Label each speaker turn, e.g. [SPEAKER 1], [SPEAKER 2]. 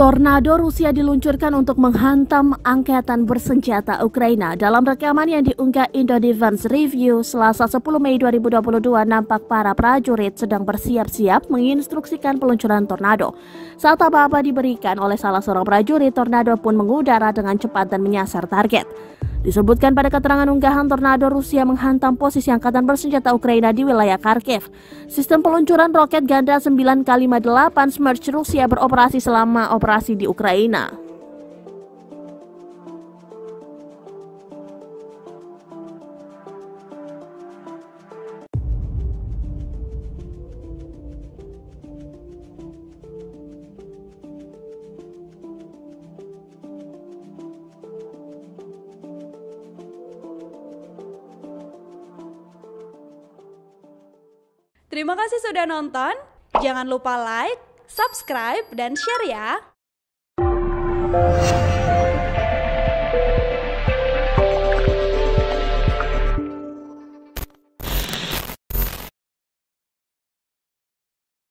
[SPEAKER 1] Tornado Rusia diluncurkan untuk menghantam angkatan bersenjata Ukraina. Dalam rekaman yang diunggah Indo Defense Review Selasa 10 Mei 2022, nampak para prajurit sedang bersiap-siap menginstruksikan peluncuran tornado. Saat apa-apa diberikan oleh salah seorang prajurit, tornado pun mengudara dengan cepat dan menyasar target. Disebutkan pada keterangan unggahan, tornado Rusia menghantam posisi angkatan bersenjata Ukraina di wilayah Kharkiv. Sistem peluncuran roket ganda 9x58 Smerch Rusia beroperasi selama operasi di Ukraina.
[SPEAKER 2] Terima kasih sudah nonton. Jangan lupa like, subscribe, dan share ya.